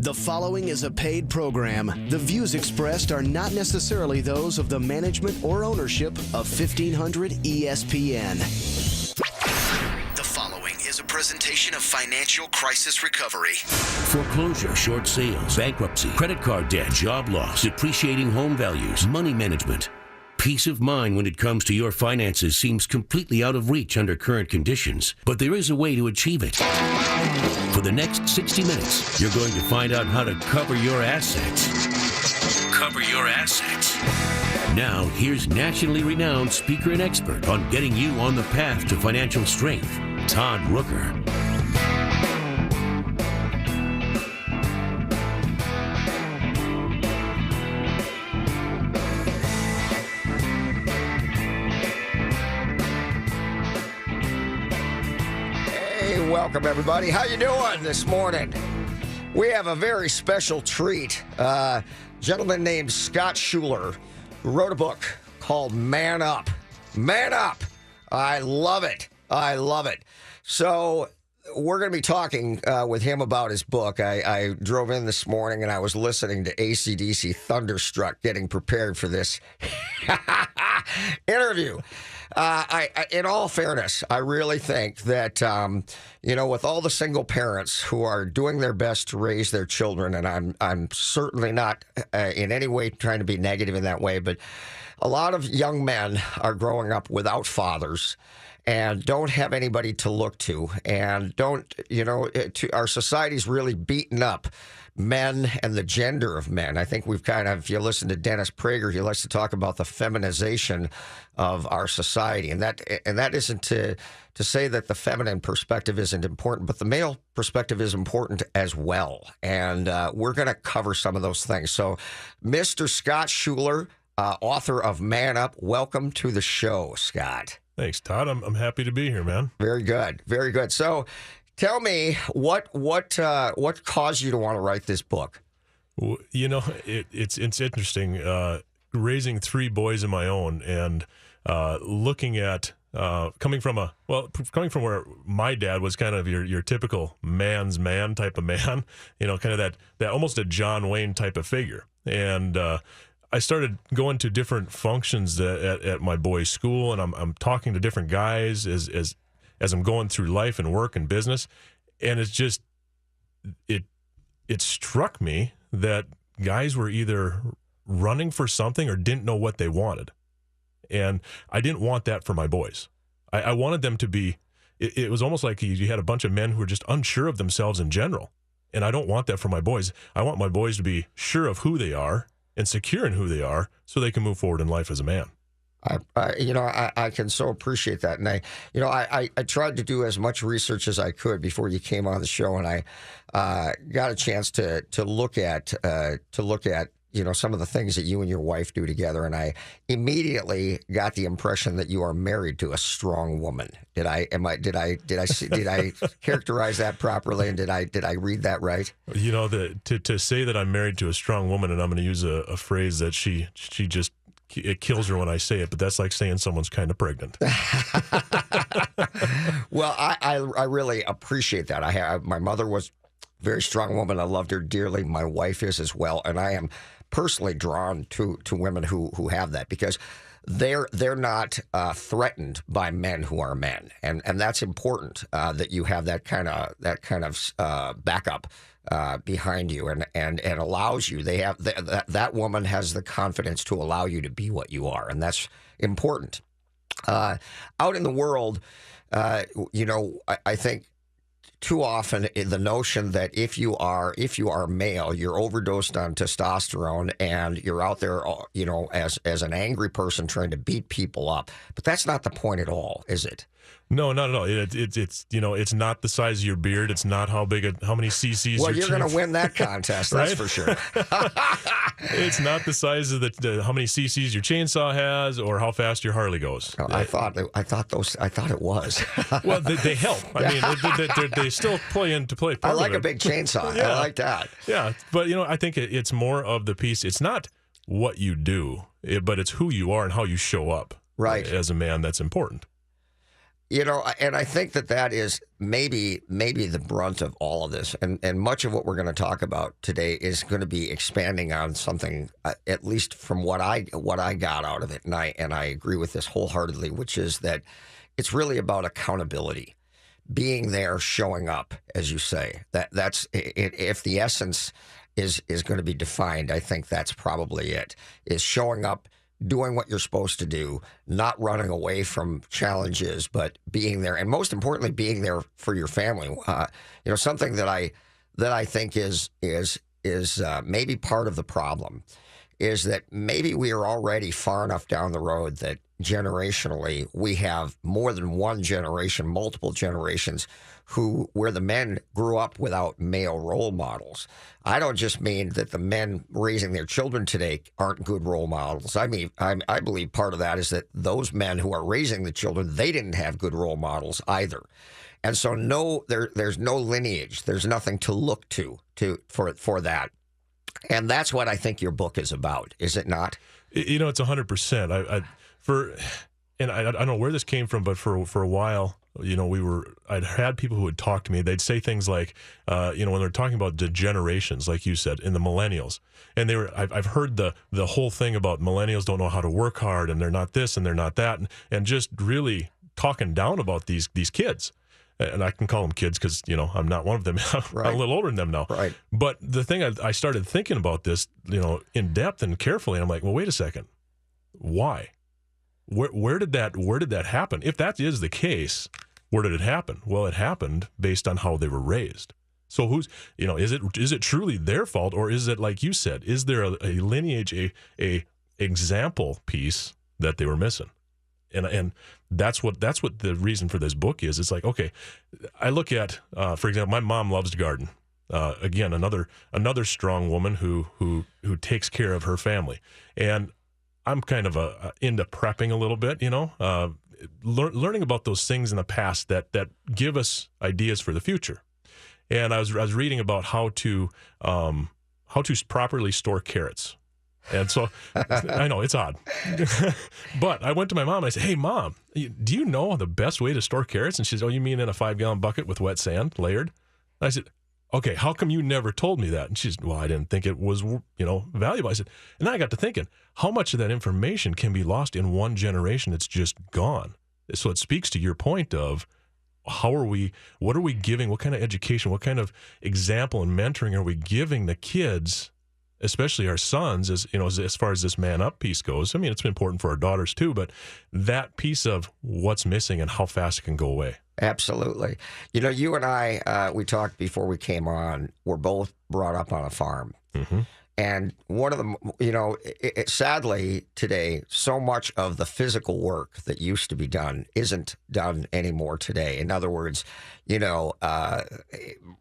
The following is a paid program. The views expressed are not necessarily those of the management or ownership of 1500 ESPN. The following is a presentation of Financial Crisis Recovery. Foreclosure, short sales, bankruptcy, credit card debt, job loss, depreciating home values, money management. Peace of mind when it comes to your finances seems completely out of reach under current conditions, but there is a way to achieve it. For the next 60 minutes, you're going to find out how to cover your assets. Cover your assets. Now, here's nationally renowned speaker and expert on getting you on the path to financial strength, Todd Rooker. Welcome, everybody. How you doing this morning? We have a very special treat. A gentleman named Scott Schuler who wrote a book called Man Up. Man Up. I love it. I love it. So we're going to be talking with him about his book. I drove in this morning and I was listening to AC/DC Thunderstruck, getting prepared for this interview. In all fairness, I really think that, with all the single parents who are doing their best to raise their children, and I'm certainly not in any way trying to be negative in that way, but a lot of young men are growing up without fathers and don't have anybody to look to, and our society's really beaten up men and the gender of men. I think we've if you listen to Dennis Prager, he likes to talk about the feminization of our society. And that isn't to say that the feminine perspective isn't important, but the male perspective is important as well. And we're going to cover some of those things. So Mr. Scott Schuler, author of Man Up, welcome to the show, Scott. Thanks, Todd. I'm happy to be here, man. Very good. Very good. So tell me, what caused you to want to write this book? It's interesting. Raising three boys of my own and looking at coming from where my dad was kind of your typical man's man type of man, kind of that almost a John Wayne type of figure. And I started going to different functions at my boys' school, and I'm talking to different guys as I'm going through life and work and business, and it's just it struck me that guys were either running for something or didn't know what they wanted, and I didn't want that for my boys. I wanted them to be. It was almost like you had a bunch of men who were just unsure of themselves in general, and I don't want that for my boys. I want my boys to be sure of who they are and secure in who they are, so they can move forward in life as a man. I can so appreciate that, and I tried to do as much research as I could before you came on the show, and I got a chance to look at some of the things that you and your wife do together, and I immediately got the impression that you are married to a strong woman. Did I characterize that properly, and did I read that right? To say that I'm married to a strong woman, and I'm going to use a phrase that she just. It kills her when I say it, but that's like saying someone's kind of pregnant. Well, I really appreciate that. My mother was a very strong woman. I loved her dearly. My wife is as well, and I am personally drawn to women who have that, because they're not threatened by men who are men, and that's important that you have that kind of backup behind you, and allows you. They have that woman has the confidence to allow you to be what you are, and that's important. Out in the world, I think too often the notion that if you are male, you're overdosed on testosterone and you're out there, as an angry person trying to beat people up. But that's not the point at all, is it? No, not at all. It's not the size of your beard. It's not how many cc's. Well, you're going to win that contest, that's for sure. It's not the size of how many cc's your chainsaw has or how fast your Harley goes. Oh, I thought it was. Well, they help. I mean, they still play into play. I like a big chainsaw. Yeah. I like that. Yeah, but I think it's more of the piece. It's not what you do, but it's who you are and how you show up. Right. As a man, that's important. And I think that is maybe the brunt of all of this, and much of what we're going to talk about today is going to be expanding on something, at least from what I got out of it, and I agree with this wholeheartedly, which is that it's really about accountability, being there, showing up, as you say. That's it, if the essence is going to be defined, I think that's probably it, is showing up, doing what you're supposed to do, not running away from challenges, but being there, and most importantly, being there for your family. Something that I think is maybe part of the problem is that maybe we are already far enough down the road that generationally we have more than one generation, multiple generations, where the men grew up without male role models. I don't just mean that the men raising their children today aren't good role models. I mean, I believe part of that is that those men who are raising the children, they didn't have good role models either. And so there's no lineage. There's nothing to look to for that. And that's what I think your book is about, is it not? It's 100%. I don't know where this came from, but for a while, I'd had people who would talk to me. They'd say things like, when they're talking about the generations, like you said, in the millennials, and I've heard the whole thing about millennials don't know how to work hard, and they're not this and they're not that, and just really talking down about these kids. And I can call them kids because, I'm not one of them. I'm Right. a little older than them now. Right. But the thing I started thinking about this, in depth and carefully, and I'm like, well, wait a second. Why? Where did that happen? If that is the case, where did it happen? Well, it happened based on how they were raised. So is it truly their fault, or is it, like you said, is there a lineage, a example piece that they were missing? And that's what the reason for this book is. It's like, okay, I look at, for example, my mom loves to garden. Again, another strong woman who takes care of her family. And I'm kind of into prepping a little bit, learning about those things in the past that give us ideas for the future. And I was reading about how to properly store carrots. And so I know it's odd, but I went to my mom and I said, "Hey, Mom, do you know the best way to store carrots?" And she said, "Oh, you mean in a 5-gallon bucket with wet sand layered?" And I said, "Okay, how come you never told me that?" And she said, "Well, I didn't think it was, valuable." I said, and then I got to thinking, how much of that information can be lost in one generation? It's just gone. So it speaks to your point of what are we giving? What kind of education, what kind of example and mentoring are we giving the kids, especially our sons, as far as this man up piece goes? I mean, it's important for our daughters too, but that piece of what's missing and how fast it can go away. Absolutely. You and I, we talked before we came on, we're both brought up on a farm. Mm-hmm. And one of the, sadly today, so much of the physical work that used to be done isn't done anymore today. In other words,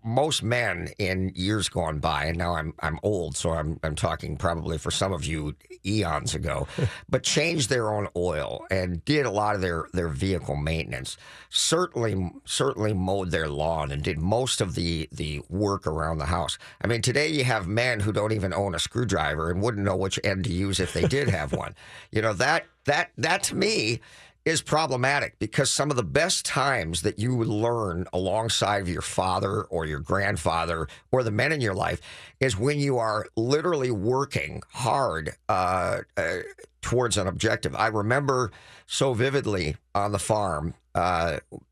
most men in years gone by, and now I'm old, so I'm talking probably for some of you eons ago, but changed their own oil and did a lot of their vehicle maintenance. Certainly mowed their lawn and did most of the work around the house. I mean, today you have men who don't even own a screwdriver and wouldn't know which end to use if they did have one. That to me is problematic, because some of the best times that you would learn alongside of your father or your grandfather or the men in your life is when you are literally working hard towards an objective. I remember so vividly on the farm,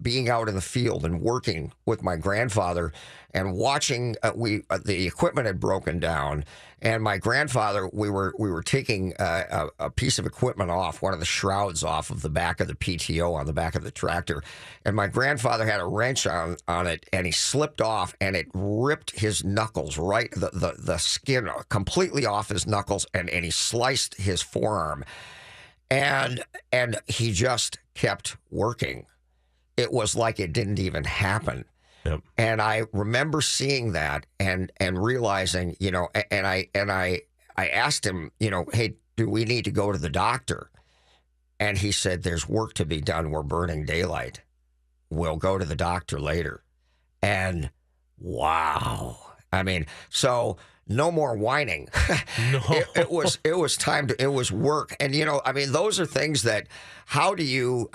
being out in the field and working with my grandfather and watching the equipment had broken down, and my grandfather, we were taking a piece of equipment off, one of the shrouds off of the back of the PTO on the back of the tractor, and my grandfather had a wrench on it, and he slipped off, and it ripped his knuckles, right, the skin completely off his knuckles, and he sliced his forearm, and he just kept working. It was like it didn't even happen. Yep. And I remember seeing that and realizing, and I asked him, hey, do we need to go to the doctor? And he said, there's work to be done. We're burning daylight. We'll go to the doctor later. And wow. I mean, so no more whining. No. It was time to, it was work. And, those are things that, how do you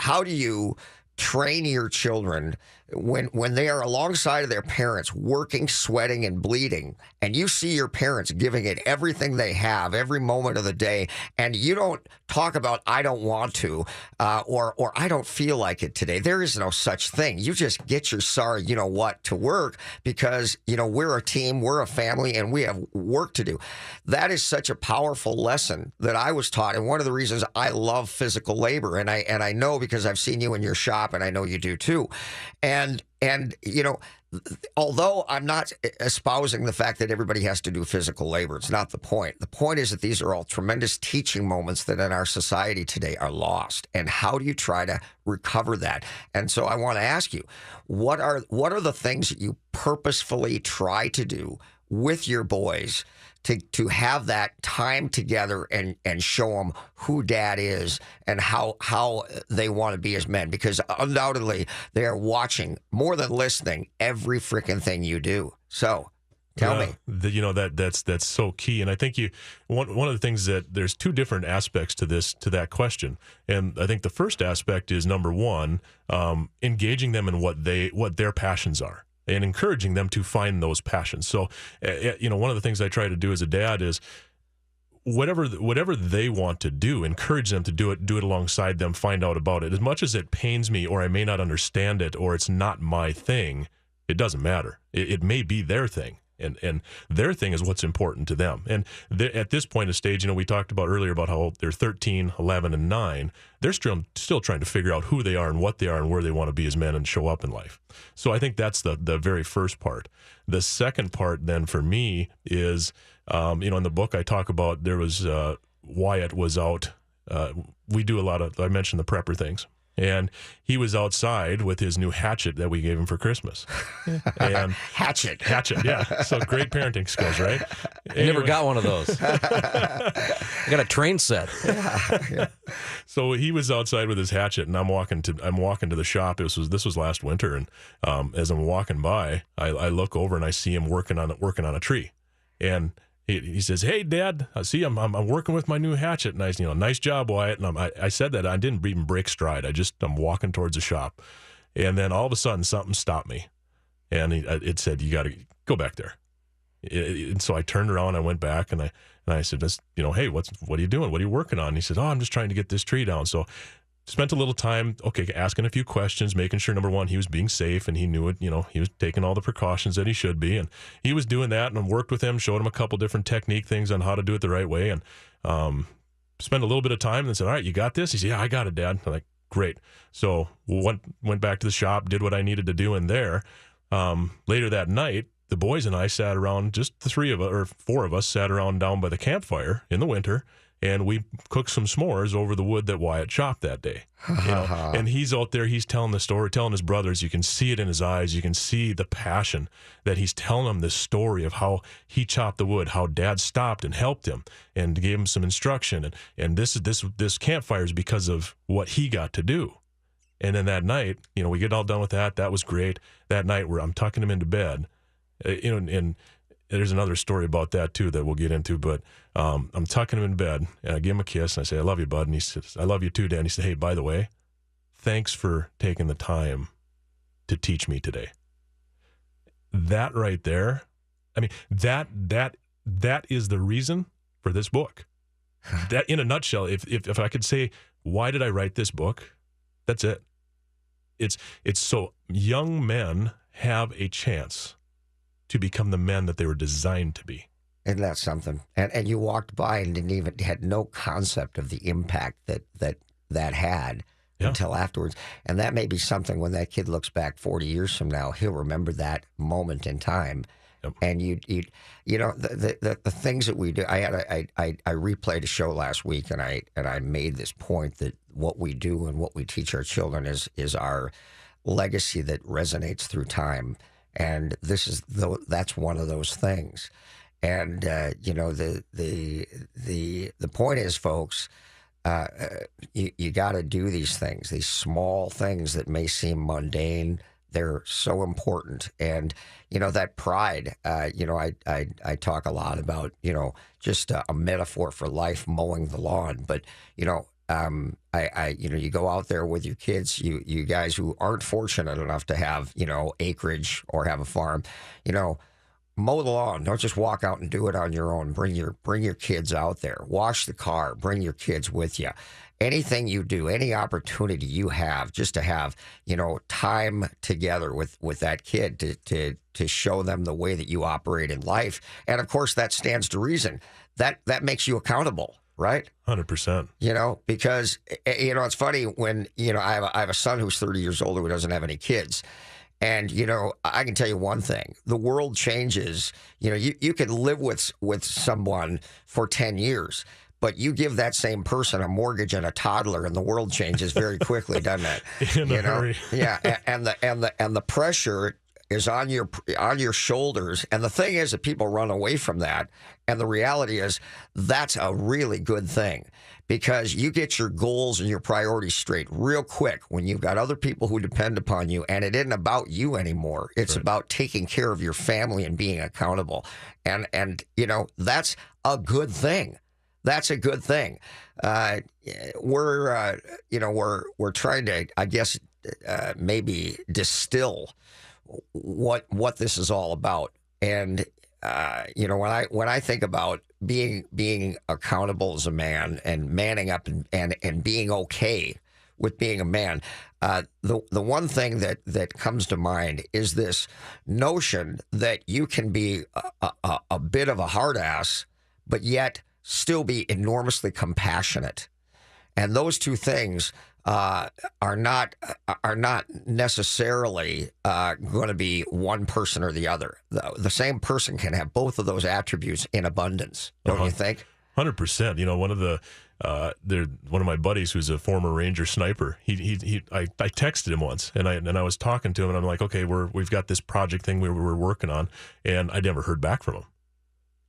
train your children when they are alongside of their parents, working, sweating, and bleeding, and you see your parents giving it everything they have every moment of the day, and you don't talk about I don't want to or I don't feel like it today. There is no such thing. You just get your sorry you know what to work, because we're a team, we're a family, and we have work to do. That is such a powerful lesson that I was taught, and one of the reasons I love physical labor, and I know because I've seen you in your shop, and I know you do too. And although I'm not espousing the fact that everybody has to do physical labor, it's not the point. The point is that these are all tremendous teaching moments that in our society today are lost. And how do you try to recover that? And so I want to ask you, what are the things that you purposefully try to do with your boys to have that time together and show them who dad is and how they want to be as men? Because undoubtedly they are watching more than listening every freaking thing you do. So tell me. That's so key. And I think one of the things that there's two different aspects to that question. And I think the first aspect is, number one, engaging them in what their passions are, and encouraging them to find those passions. So, one of the things I try to do as a dad is whatever they want to do, encourage them to do it alongside them, find out about it. As much as it pains me, or I may not understand it, or it's not my thing, it doesn't matter. It may be their thing. And their thing is what's important to them. And at this point of stage, we talked about earlier about how they're 13, 11, and 9. They're still trying to figure out who they are and what they are and where they want to be as men and show up in life. So I think that's the very first part. The second part then for me is, in the book I talk about, there was Wyatt was out. We do I mentioned the prepper things. And he was outside with his new hatchet that we gave him for Christmas. And Hatchet, yeah. So great parenting skills, right? I never got one of those. I got a train set. Yeah. So he was outside with his hatchet, and I'm walking to the shop. This was last winter, and as I'm walking by, I look over and I see him working on a tree, and he says, "Hey, Dad, I see I'm working with my new hatchet." And nice job, Wyatt. And I said that I didn't even break stride. I'm walking towards the shop, and then all of a sudden something stopped me, and it said, "You got to go back there." And so I turned around, I went back, and I said, "Hey, what are you doing? What are you working on?" And he said, "Oh, I'm just trying to get this tree down." So spent a little time, asking a few questions, making sure, number one, he was being safe and he knew it. He was taking all the precautions that he should be. And he was doing that, and I worked with him, showed him a couple different technique things on how to do it the right way. And spent a little bit of time and then said, "All right, you got this?" He said, "Yeah, I got it, Dad." I'm like, great. So went back to the shop, did what I needed to do in there. Later that night, the boys and I sat around, just the three of us, or four of us, sat around down by the campfire in the winter, and we cooked some s'mores over the wood that Wyatt chopped that day. And he's out there, he's telling the story, telling his brothers. You can see it in his eyes. You can see the passion that he's telling them this story of how he chopped the wood, how Dad stopped and helped him and gave him some instruction. And this campfire is because of what he got to do. And then that night, we get all done with that. That was great. That night, where I'm tucking him into bed, and there's another story about that too that we'll get into, but I'm tucking him in bed, and I give him a kiss, and I say, "I love you, bud." And he says, "I love you too, Dad." And he said, "Hey, by the way, thanks for taking the time to teach me today." That right there, I mean, that is the reason for this book. That, in a nutshell, if I could say, why did I write this book? That's it. It's so young men have a chance to become the men that they were designed to be. Isn't that something? And you walked by and had no concept of the impact that had until afterwards. And that may be something when that kid looks back 40 years from now, he'll remember that moment in time. Yep. And the things that we do. I replayed a show last week, and I made this point that what we do and what we teach our children is our legacy that resonates through time. And that's one of those things. And the point is, folks, you got to do these things, these small things that may seem mundane. They're so important. And that pride. I talk a lot about just a metaphor for life, mowing the lawn. But you go out there with your kids, you guys who aren't fortunate enough to have, acreage or have a farm, mow the lawn. Don't just walk out and do it on your own. Bring your kids out there. Wash the car. Bring your kids with you. Anything you do, any opportunity you have, just to have, time together with that kid to show them the way that you operate in life. And of course, that stands to reason. That makes you accountable, right? 100%. Because it's funny when I have a son who's 30 years old who doesn't have any kids. And, I can tell you one thing. The world changes. You can live with someone for 10 years, but you give that same person a mortgage and a toddler, and the world changes very quickly, doesn't it? In a hurry. Yeah, and the pressure is on your shoulders. And the thing is that people run away from that. And the reality is that's a really good thing, because you get your goals and your priorities straight real quick when you've got other people who depend upon you, and it isn't about you anymore. It's right. about taking care of your family and being accountable. And that's a good thing. That's a good thing. We're trying to, I guess, maybe distill what this is all about. And when I think about being accountable as a man and manning up and being okay with being a man, the one thing that comes to mind is this notion that you can be a bit of a hard ass, but yet still be enormously compassionate. And those two things are not necessarily going to be one person or the other. The same person can have both of those attributes in abundance, don't you think? 100%. One of my buddies who's a former Ranger sniper, I texted him once, and I was talking to him, and I'm like, okay, we've got this project thing we're working on, and I never heard back from him.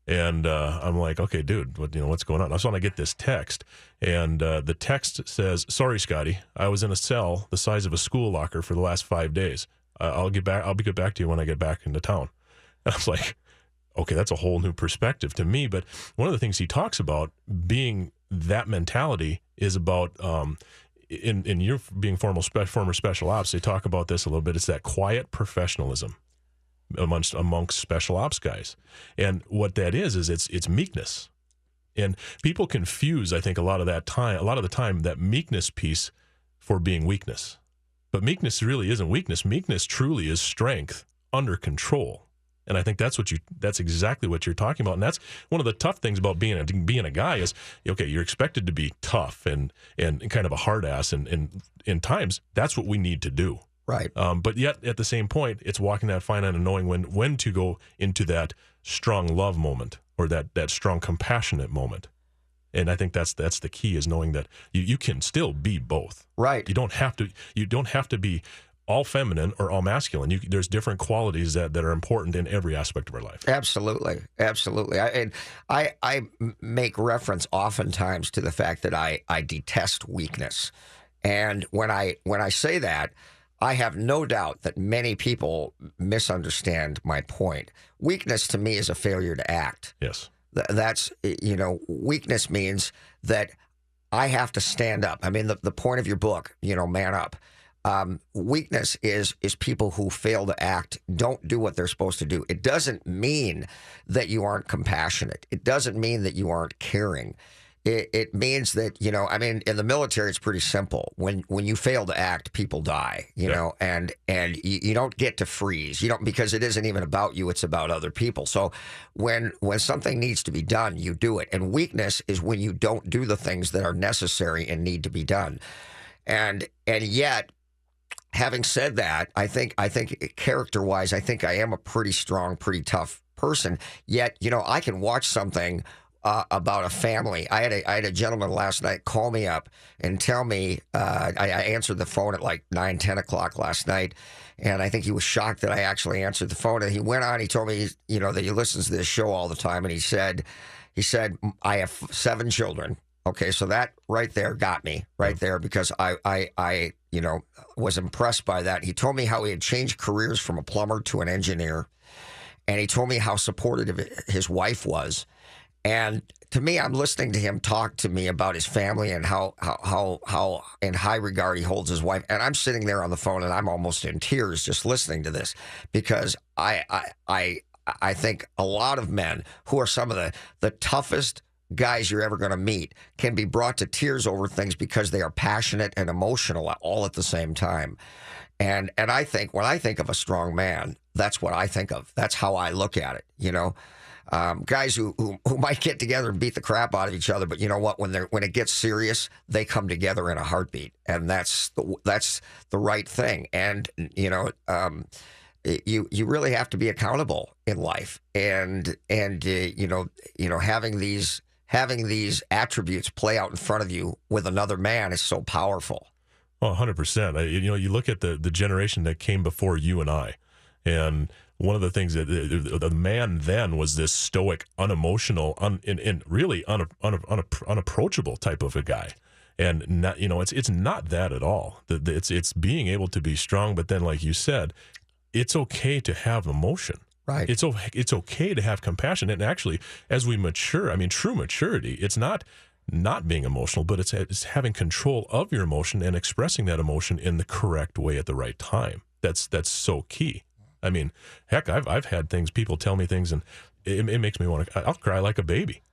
And I'm like, okay, dude, what's going on? So I get this text, and the text says, "Sorry, Scotty, I was in a cell the size of a school locker for the last 5 days. I'll get back to you when I get back into town." And I was like, okay, that's a whole new perspective to me. But one of the things he talks about being that mentality is about, in your being former special ops, they talk about this a little bit. It's that quiet professionalism amongst special ops guys. And what that is it's meekness. And people confuse, I think, a lot of the time, that meekness piece for being weakness. But meekness really isn't weakness. Meekness truly is strength under control. And I think that's exactly what you're talking about. And that's one of the tough things about being a guy is, okay, you're expected to be tough and kind of a hard ass, and in times that's what we need to do. Right. But yet at the same point, it's walking that fine line and knowing when to go into that strong love moment or that strong compassionate moment. And I think that's the key, is knowing that you can still be both. Right. You don't have to be all feminine or all masculine. There's different qualities that are important in every aspect of our life. Absolutely. I make reference oftentimes to the fact that I detest weakness. And when I say that, I have no doubt that many people misunderstand my point. Weakness to me is a failure to act. Yes. That's, weakness means that I have to stand up. I mean, the point of your book, Man Up. Weakness is people who fail to act, don't do what they're supposed to do. It doesn't mean that you aren't compassionate. It doesn't mean that you aren't caring. It means that, in the military, it's pretty simple. When you fail to act, people die, and you don't get to freeze. You don't, because it isn't even about you, it's about other people. So when something needs to be done, you do it. And weakness is when you don't do the things that are necessary and need to be done. And yet, having said that, I think character-wise, I think I am a pretty strong, pretty tough person. Yet, I can watch something about a family. I had a gentleman last night call me up and tell me, I answered the phone at like 9, 10 o'clock last night, and I think he was shocked that I actually answered the phone. And he went on, he told me, that he listens to this show all the time, and he said, I have 7 children. Okay, so that right there got me right there, because I was impressed by that. He told me how he had changed careers from a plumber to an engineer, and he told me how supportive his wife was. And to me, I'm listening to him talk to me about his family and how in high regard he holds his wife. And I'm sitting there on the phone and I'm almost in tears just listening to this, because I think a lot of men who are some of the toughest guys you're ever going to meet can be brought to tears over things because they are passionate and emotional all at the same time. And I think when I think of a strong man, that's what I think of. That's how I look at it, you know. Guys who might get together and beat the crap out of each other, but you know what? When it gets serious, they come together in a heartbeat, and that's the right thing. And you know, you really have to be accountable in life, and you know, having these attributes play out in front of you with another man is so powerful. Well, 100%. You know, you look at the generation that came before you and I, and one of the things that the man then was this stoic, unemotional, and really unapproachable type of a guy. And not, you know, it's not that at all. It's being able to be strong, but then, like you said, it's okay to have emotion. Right. It's okay to have compassion. And actually, as we mature, I mean, true maturity, it's not being emotional, but it's having control of your emotion and expressing that emotion in the correct way at the right time. That's so key. I mean, heck, I've had people tell me things, and it makes me want to. I'll cry like a baby.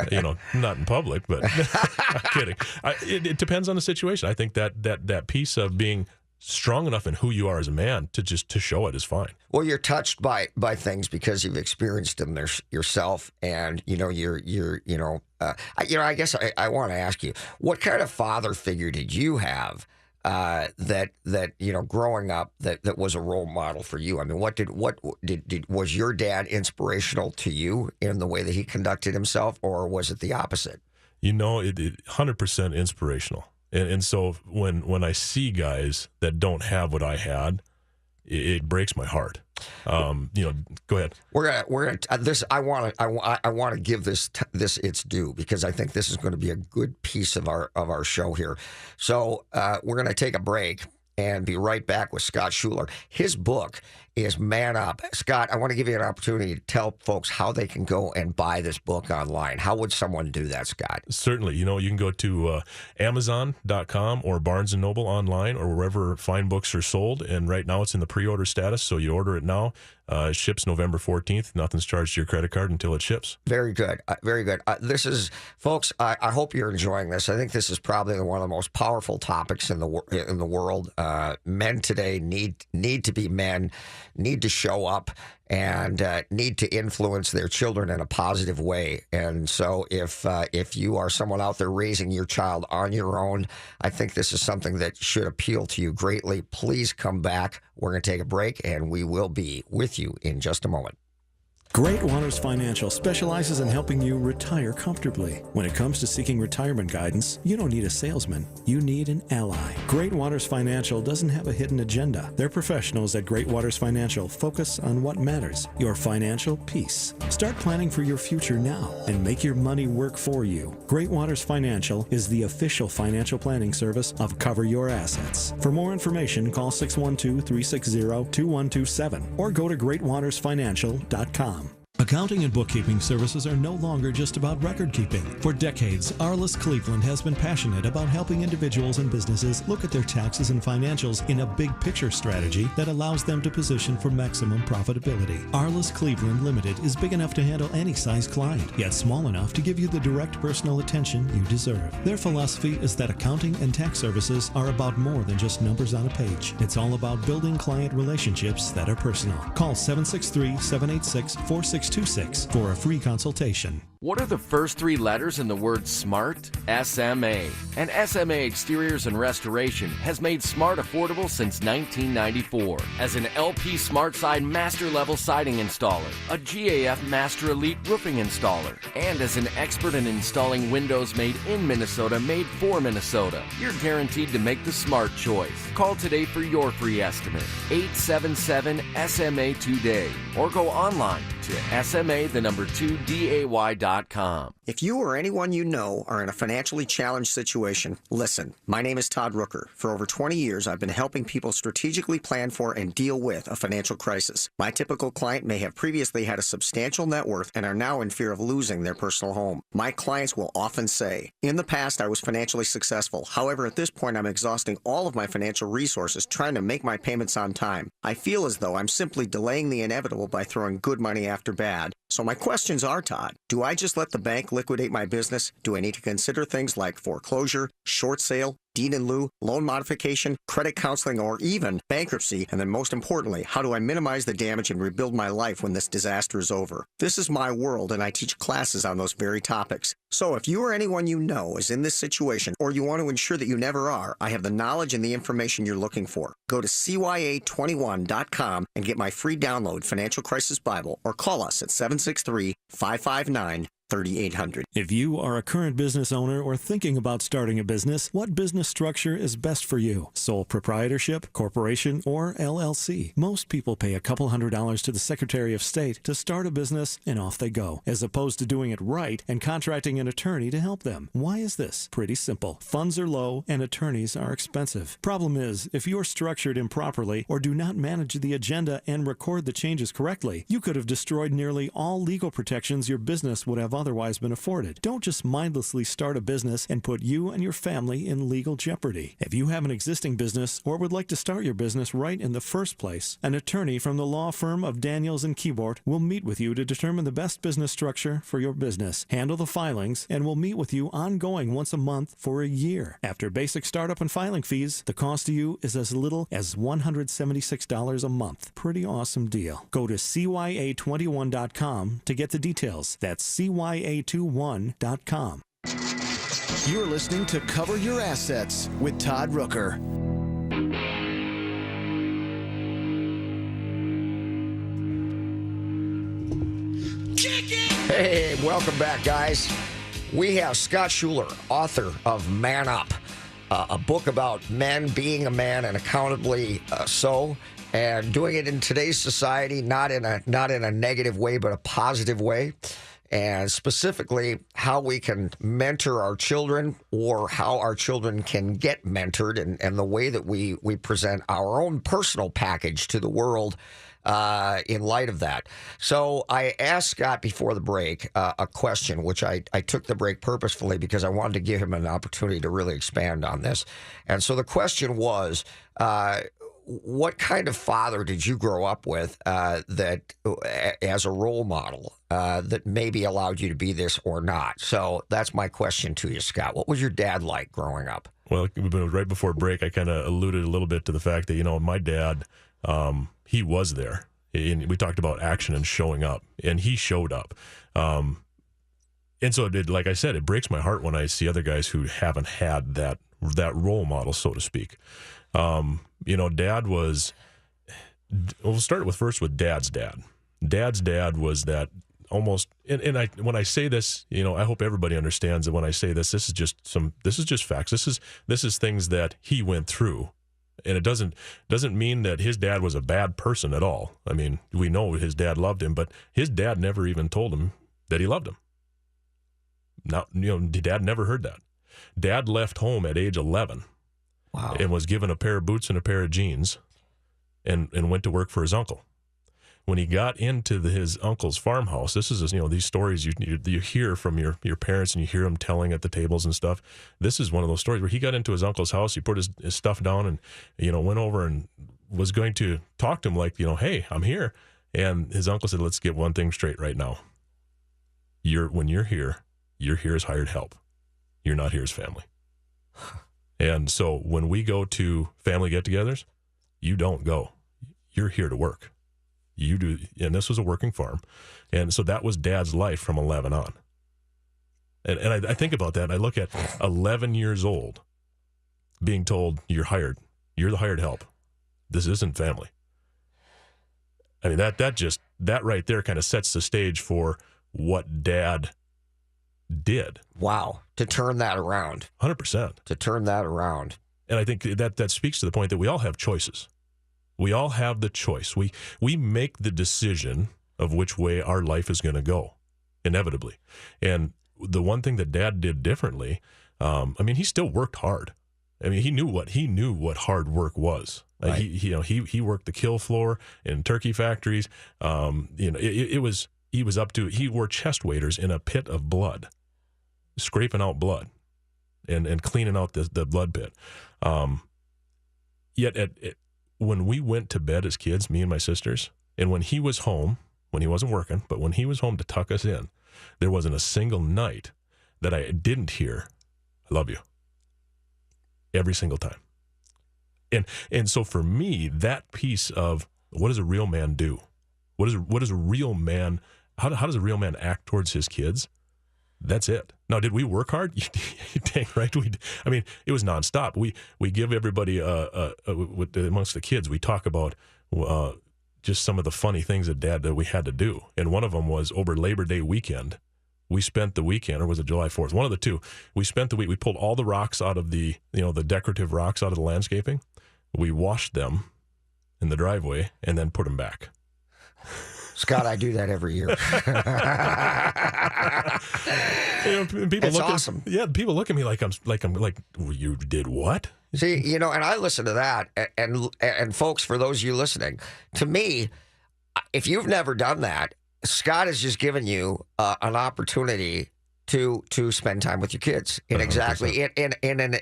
You know, not in public, but I'm kidding. It depends on the situation. I think that piece of being strong enough in who you are as a man to show it is fine. Well, you're touched by things because you've experienced them yourself, and you know I guess I want to ask you, what kind of father figure did you have that you know, growing up that was a role model for you? I mean, was your dad inspirational to you in the way that he conducted himself, or was it the opposite? You know, it 100% inspirational. And so when I see guys that don't have what I had, it breaks my heart. You know, go ahead. We're gonna this. I want to give this its due, because I think this is going to be a good piece of our show here. So we're going to take a break and be right back with Scott Schuler. His book is Man Up. Scott, I want to give you an opportunity to tell folks how they can go and buy this book online. How would someone do that, Scott? Certainly. You know, you can go to Amazon.com or Barnes & Noble online, or wherever fine books are sold. And right now it's in the pre-order status, so you order it now. It ships November 14th. Nothing's charged to your credit card until it ships. Very good. Very good. This is, folks, I hope you're enjoying this. I think this is probably one of the most powerful topics in the world. Men today need to be men, need to show up, and need to influence their children in a positive way. And so if you are someone out there raising your child on your own, I think this is something that should appeal to you greatly. Please come back. We're going to take a break, and we will be with you in just a moment. Great Waters Financial specializes in helping you retire comfortably. When it comes to seeking retirement guidance, you don't need a salesman, you need an ally. Great Waters Financial doesn't have a hidden agenda. Their professionals at Great Waters Financial focus on what matters, your financial peace. Start planning for your future now and make your money work for you. Great Waters Financial is the official financial planning service of Cover Your Assets. For more information, call 612-360-2127 or go to greatwatersfinancial.com. Accounting and bookkeeping services are no longer just about record keeping. For decades, Arliss Cleveland has been passionate about helping individuals and businesses look at their taxes and financials in a big picture strategy that allows them to position for maximum profitability. Arliss Cleveland Limited is big enough to handle any size client, yet small enough to give you the direct personal attention you deserve. Their philosophy is that accounting and tax services are about more than just numbers on a page. It's all about building client relationships that are personal. Call 763-786-4626 for a free consultation. What are the first three letters in the word SMART? SMA. And SMA Exteriors and Restoration has made smart affordable since 1994. As an LP SmartSide Master Level Siding Installer, a GAF Master Elite Roofing Installer, and as an expert in installing windows made in Minnesota, made for Minnesota, you're guaranteed to make the smart choice. Call today for your free estimate. 877-SMA today. Or go online to SMA2DAY.com. If you or anyone you know are in a financially challenged situation, listen. My name is Todd Rooker. For over 20 years, I've been helping people strategically plan for and deal with a financial crisis. My typical client may have previously had a substantial net worth and are now in fear of losing their personal home. My clients will often say, "In the past, I was financially successful. However, at this point, I'm exhausting all of my financial resources trying to make my payments on time. I feel as though I'm simply delaying the inevitable by throwing good money after bad." So my questions are, Todd, do I just let the bank liquidate my business? Do I need to consider things like foreclosure, short sale, deed in lieu, loan modification, credit counseling, or even bankruptcy? And then most importantly, how do I minimize the damage and rebuild my life when this disaster is over? This is my world, and I teach classes on those very topics. So if you or anyone you know is in this situation, or you want to ensure that you never are, I have the knowledge and the information you're looking for. Go to CYA21.com and get my free download, Financial Crisis Bible, or call us at 763-559-3800. If you are a current business owner or thinking about starting a business, what business structure is best for you? Sole proprietorship, corporation, or LLC? Most people pay a couple $100s to the Secretary of State to start a business and off they go, as opposed to doing it right and contracting an attorney to help them. Why is this? Pretty simple. Funds are low and attorneys are expensive. Problem is, if you're structured improperly or do not manage the agenda and record the changes correctly, you could have destroyed nearly all legal protections your business would have otherwise been afforded. Don't just mindlessly start a business and put you and your family in legal jeopardy. If you have an existing business or would like to start your business right in the first place, an attorney from the law firm of Daniels and Keyboard will meet with you to determine the best business structure for your business, handle the filings, and will meet with you ongoing once a month for a year. After basic startup and filing fees, the cost to you is as little as $176 a month. Pretty awesome deal. Go to CYA21.com to get the details. That's CYA21.com. You're listening to Cover Your Assets with Todd Rooker. Hey, welcome back, guys. We have Scott Schuler, author of Man Up, a book about men being a man and accountably so, and doing it in today's society, not in a negative way, but a positive way. And specifically, how we can mentor our children or how our children can get mentored, and the way that we present our own personal package to the world in light of that. So I asked Scott before the break a question, which I took the break purposefully because I wanted to give him an opportunity to really expand on this. And so the question was, what kind of father did you grow up with that as a role model that maybe allowed you to be this or not? So that's my question to you, Scott. What was your dad like growing up? Well, right before break, I kind of alluded a little bit to the fact that, my dad, he was there. And we talked about action and showing up, and he showed up. And so it did, like I said, it breaks my heart when I see other guys who haven't had that role model, so to speak. Dad was, we'll start first with Dad's dad. Dad's dad was that almost, and when I say this, I hope everybody understands that when I say this, this is just facts. This is things that he went through. And it doesn't mean that his dad was a bad person at all. I mean, we know his dad loved him, but his dad never even told him that he loved him. Now, Dad never heard that. Dad left home at age 11. Wow. And was given a pair of boots and a pair of jeans and went to work for his uncle. When he got into his uncle's farmhouse, this is, these stories you hear from your parents and you hear them telling at the tables and stuff. This is one of those stories where he got into his uncle's house, he put his stuff down and, went over and was going to talk to him like, hey, I'm here. And his uncle said, let's get one thing straight right now. When you're here as hired help. You're not here as family. And so when we go to family get-togethers, you don't go. You're here to work. You do, and this was a working farm. And so that was Dad's life from 11 on. And I think about that, and I look at 11 years old being told, you're hired. You're the hired help. This isn't family. I mean, that right there kind of sets the stage for what Dad did. Wow. To turn that around. 100%. To turn that around. And I think that speaks to the point that we all have choices. We all have the choice. We make the decision of which way our life is going to go, inevitably. And the one thing that Dad did differently, he still worked hard. I mean, he knew what hard work was. Right. He worked the kill floor in turkey factories. He wore chest waders in a pit of blood, scraping out blood and cleaning out the blood pit. Yet when we went to bed as kids, me and my sisters, and when he was home, when he wasn't working, but when he was home to tuck us in, there wasn't a single night that I didn't hear, "I love you," every single time. And so for me, that piece of what does a real man do? What is a real man? How does a real man act towards his kids? That's it. Now, did we work hard? Dang right. It was nonstop. We give everybody amongst the kids. We talk about just some of the funny things that we had to do, and one of them was over Labor Day weekend. We spent the weekend, or was it July 4th? One of the two. We spent the week. We pulled all the rocks out of the decorative rocks out of the landscaping. We washed them in the driveway and then put them back. Scott, I do that every year. People it's look awesome. People look at me like well, you did what? See, and I listen to that, and folks, for those of you listening, to me, if you've never done that, Scott has just given you an opportunity to spend time with your kids in 100%.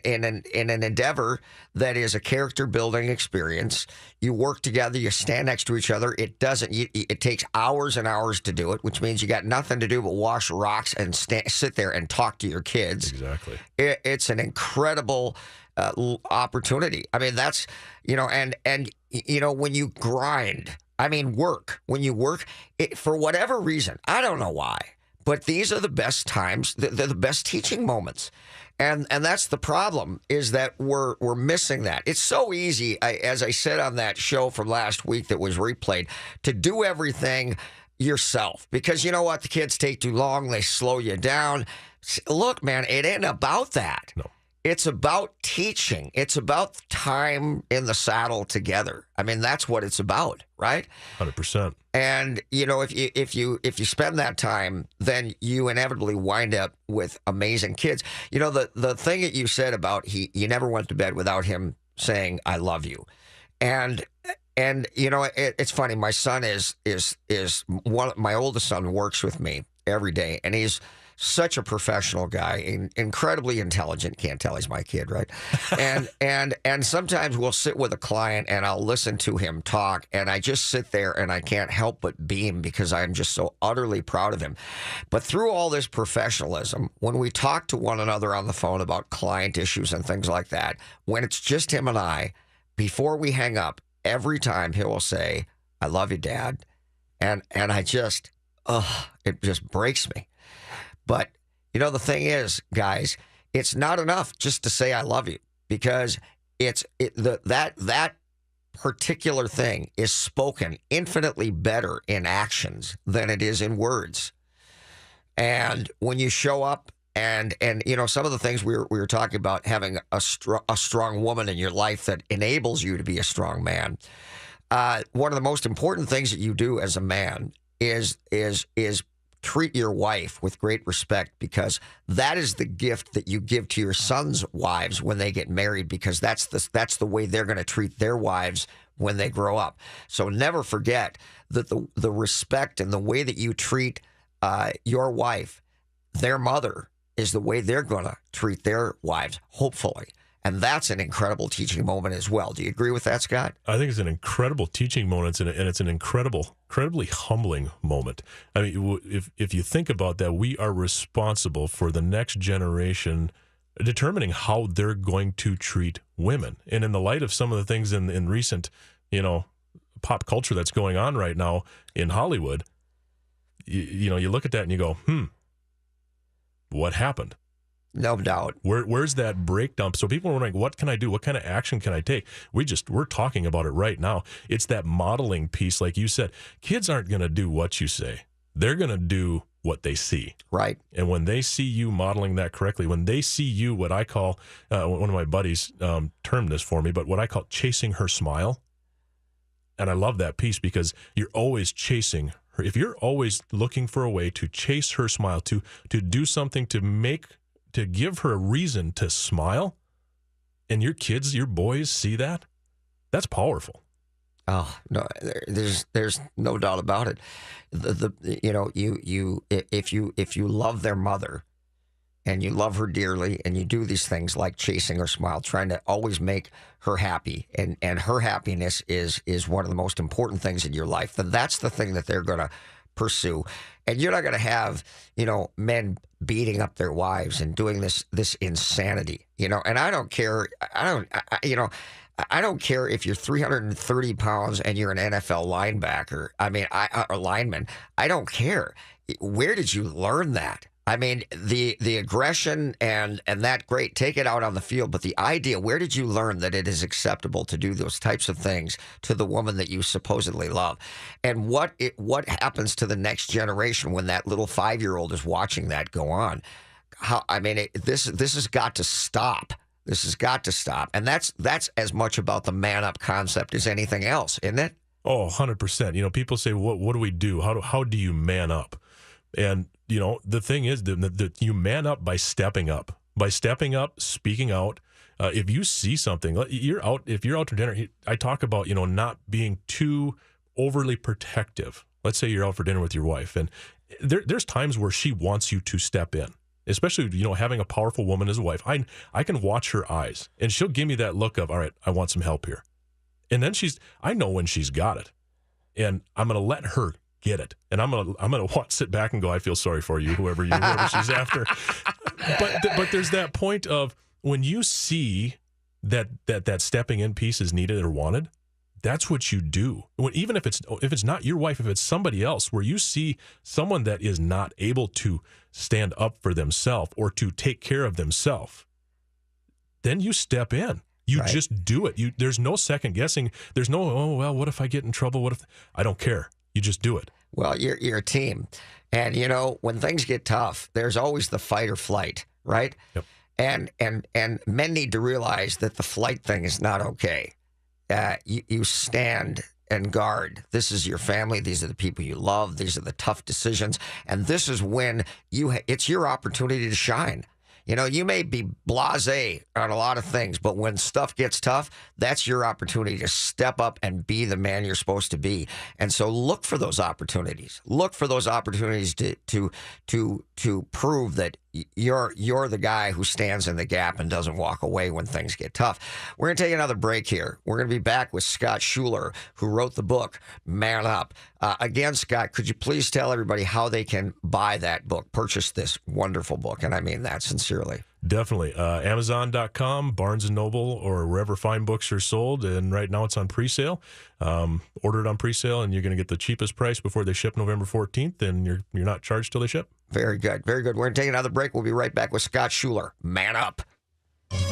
an endeavor that is a character building experience. You work together, you stand next to each other. It takes hours and hours to do it, which means you got nothing to do but wash rocks and sit there and talk to your kids. Exactly. It's an incredible opportunity. I mean, that's and when you grind. Work. When you work, for whatever reason, I don't know why, but these are the best times. They're the best teaching moments, and that's the problem, is that we're missing that. It's so easy, as I said on that show from last week that was replayed, to do everything yourself, because you know what, the kids take too long, they slow you down. Look, man, it ain't about that. No. It's about teaching. It's about time in the saddle together. That's what it's about, right? 100%. And if you spend that time, then you inevitably wind up with amazing kids. The thing that you said about you never went to bed without him saying "I love you," and it's funny. My son is my oldest son works with me every day, and he's such a professional guy, incredibly intelligent. Can't tell he's my kid, right? And sometimes we'll sit with a client and I'll listen to him talk, and I just sit there and I can't help but beam because I'm just so utterly proud of him. But through all this professionalism, when we talk to one another on the phone about client issues and things like that, when it's just him and I, before we hang up, every time he will say, "I love you, Dad," and I just, it just breaks me. But, the thing is, guys, it's not enough just to say "I love you," because that particular thing is spoken infinitely better in actions than it is in words. And when you show up and some of the things we were talking about, having a strong woman in your life that enables you to be a strong man. One of the most important things that you do as a man is treat your wife with great respect, because that is the gift that you give to your sons' wives when they get married, because that's the way they're going to treat their wives when they grow up. So never forget that the respect and the way that you treat your wife, their mother, is the way they're going to treat their wives, hopefully. And that's an incredible teaching moment as well. Do you agree with that, Scott? I think it's an incredible teaching moment, and it's an incredibly humbling moment. If you think about that, we are responsible for the next generation determining how they're going to treat women. And in the light of some of the things in recent, pop culture that's going on right now in Hollywood, you look at that and you go, what happened? No doubt. Where's that breakdown? So people are wondering, what can I do? What kind of action can I take? We're talking about it right now. It's that modeling piece, like you said. Kids aren't going to do what you say. They're going to do what they see. Right. And when they see you modeling that correctly, when they see you, what I call, one of my buddies termed this for me, but what I call chasing her smile. And I love that piece, because you're always chasing if you're always looking for a way to chase her smile, to do something to give her a reason to smile, and your kids, your boys see that, that's powerful. Oh no, there's no doubt about it. If you love their mother, and you love her dearly, and you do these things like chasing her smile, trying to always make her happy, and her happiness is one of the most important things in your life, then that's the thing that they're going to pursue. And you're not going to have, men beating up their wives and doing this insanity, and I don't care. I don't care if you're 330 pounds and you're an NFL linebacker. Or lineman. I don't care. Where did you learn that? I mean, the aggression and that, great, take it out on the field. But the idea, where did you learn that it is acceptable to do those types of things to the woman that you supposedly love? And what happens to the next generation when that little 5-year-old is watching that go on? This has got to stop. This has got to stop. And that's as much about the man up concept as anything else, isn't it? Oh, 100%. People say, what do we do? How do you man up? And, the thing is that you man up by stepping up, speaking out. If you see something, if you're out to dinner, I talk about, not being too overly protective. Let's say you're out for dinner with your wife, and there's times where she wants you to step in. Especially, having a powerful woman as a wife, I can watch her eyes, and she'll give me that look of, all right, I want some help here. And then I know when she's got it, and I'm going to let her get it. And I'm going to sit back and go, I feel sorry for you, whoever she's after. But there's that point of when you see that stepping in piece is needed or wanted, that's what you do. Even if it's not your wife, if it's somebody else, where you see someone that is not able to stand up for themselves or to take care of themselves, then you step in. You Right. just do it. There's no second guessing. There's no, what if I get in trouble? What if I don't care? You just do it. Well, you're a team. And, when things get tough, there's always the fight or flight, right? Yep. And men need to realize that the flight thing is not okay. You stand and guard. This is your family. These are the people you love. These are the tough decisions. And this is when it's your opportunity to shine. You may be blasé on a lot of things, but when stuff gets tough, that's your opportunity to step up and be the man you're supposed to be. And so look for those opportunities. Look for those opportunities to prove that you're the guy who stands in the gap and doesn't walk away when things get tough. We're going to take another break here. We're going to be back with Scott Schuler, who wrote the book, Man Up. Again, Scott, could you please tell everybody how they can buy that book, purchase this wonderful book? And I mean that sincerely. Definitely. Amazon.com, Barnes & Noble, or wherever fine books are sold. And right now it's on pre-sale. Order it on pre-sale, and you're going to get the cheapest price before they ship November 14th, and you're not charged till they ship. Very good. Very good. We're going to take another break. We'll be right back with Scott Schuler. Man Up.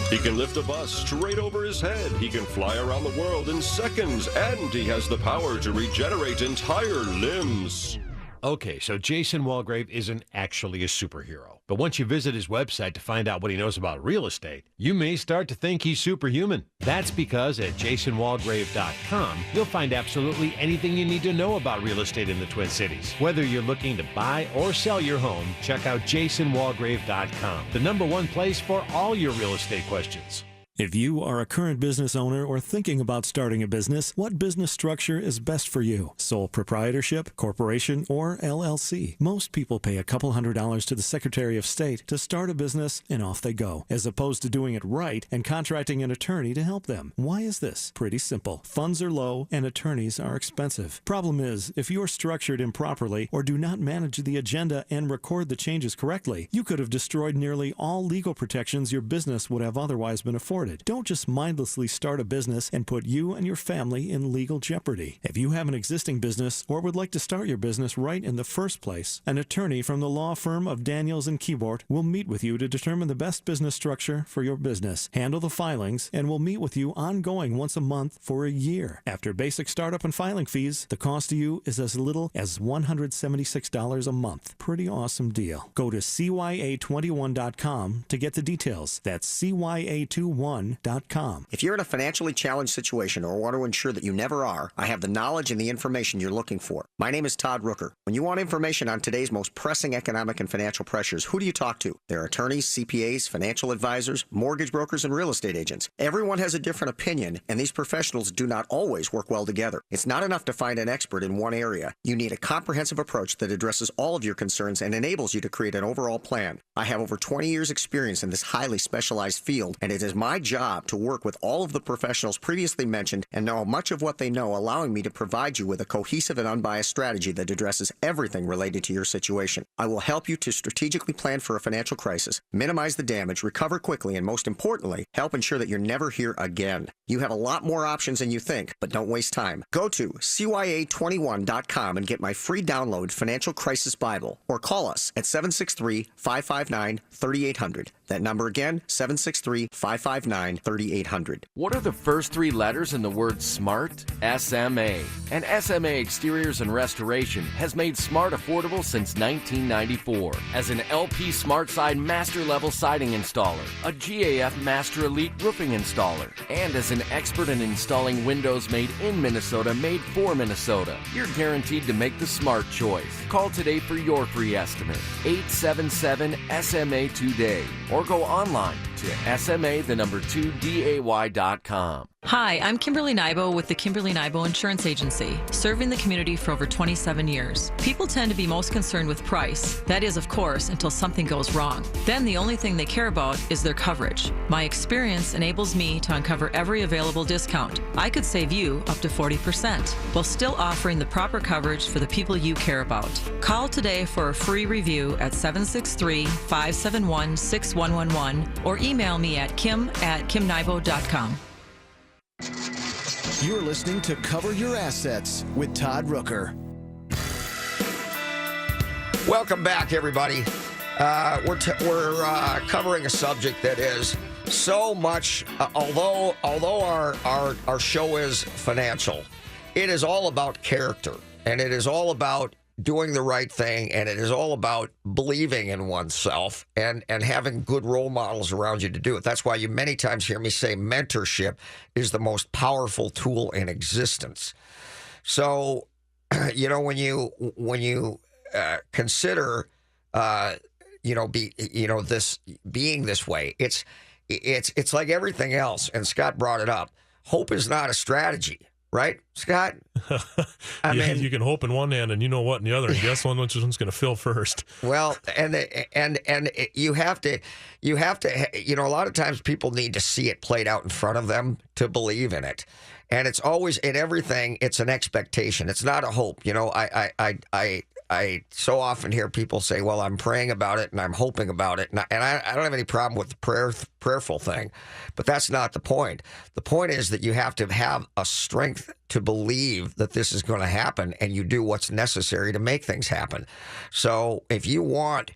He can lift a bus straight over his head. He can fly around the world in seconds. And he has the power to regenerate entire limbs. Okay, so Jason Walgrave isn't actually a superhero. But once you visit his website to find out what he knows about real estate, you may start to think he's superhuman. That's because at jasonwalgrave.com, you'll find absolutely anything you need to know about real estate in the Twin Cities. Whether you're looking to buy or sell your home, check out jasonwalgrave.com, the #1 place for all your real estate questions. If you are a current business owner or thinking about starting a business, what business structure is best for you? Sole proprietorship, corporation, or LLC? Most people pay a couple $100s to the Secretary of State to start a business and off they go, as opposed to doing it right and contracting an attorney to help them. Why is this? Pretty simple. Funds are low and attorneys are expensive. Problem is, if you're structured improperly or do not manage the agenda and record the changes correctly, you could have destroyed nearly all legal protections your business would have otherwise been afforded. Don't just mindlessly start a business and put you and your family in legal jeopardy. If you have an existing business or would like to start your business right in the first place, an attorney from the law firm of Daniels & Keyboard will meet with you to determine the best business structure for your business, handle the filings, and will meet with you ongoing once a month for a year. After basic startup and filing fees, the cost to you is as little as $176 a month. Pretty awesome deal. Go to CYA21.com to get the details. That's CYA21.com 5716111.com. If you're in a financially challenged situation or want to ensure that you never are, I have the knowledge and the information you're looking for. My name is Todd Rooker. When you want information on today's most pressing economic and financial pressures, who do you talk to? There are attorneys, CPAs, financial advisors, mortgage brokers, and real estate agents. Everyone has a different opinion, and these professionals do not always work well together. It's not enough to find an expert in one area. You need a comprehensive approach that addresses all of your concerns and enables you to create an overall plan. I have over 20 years experience in this highly specialized field, and it is my job to work with all of the professionals previously mentioned and know much of what they know, allowing me to provide you with a cohesive and unbiased strategy that addresses everything related to your situation. I will help you to strategically plan for a financial crisis, minimize the damage, recover quickly, and most importantly, help ensure that you're never here again. You have a lot more options than you think, but don't waste time. Go to CYA21.com and get my free download Financial Crisis Bible, or call us at 763-559-3800. That number again, 763-559-3800. What are the first three letters in the word SMART? SMA. And SMA Exteriors and Restoration has made smart affordable since 1994. As an LP Smart Side Master Level Siding Installer, a GAF Master Elite Roofing Installer, and as an expert in installing windows made in Minnesota, made for Minnesota, you're guaranteed to make the smart choice. Call today for your free estimate. 877-SMA today, or go online to SMA2day.com. Hi, I'm Kimberly Nybo with the Kimberly Nybo Insurance Agency, serving the community for over 27 years. People tend to be most concerned with price. That is, of course, until something goes wrong. Then the only thing they care about is their coverage. My experience enables me to uncover every available discount. I could save you up to 40%, while still offering the proper coverage for the people you care about. Call today for a free review at 763-571-6111 or email me at kim@kimnybo.com. You're listening to Cover Your Assets with Todd Rooker. Welcome back, everybody. We're covering a subject that is so much. Although our show is financial, it is all about character, and it is all about doing the right thing, and it is all about believing in oneself and having good role models around you to do it. That's why you many times hear me say mentorship is the most powerful tool in existence. So, when you consider, this being this way, it's like everything else. And Scott brought it up. Hope is not a strategy. Right, Scott? I mean, you can hope in one hand and you know what in the other. And guess which one's going to fill first? Well, and you have to, a lot of times people need to see it played out in front of them to believe in it. And it's always in everything. It's an expectation. It's not a hope. I so often hear people say, well, I'm praying about it and I'm hoping about it. And I don't have any problem with the prayerful thing, but that's not the point. The point is that you have to have a strength to believe that this is going to happen, and you do what's necessary to make things happen. So if you want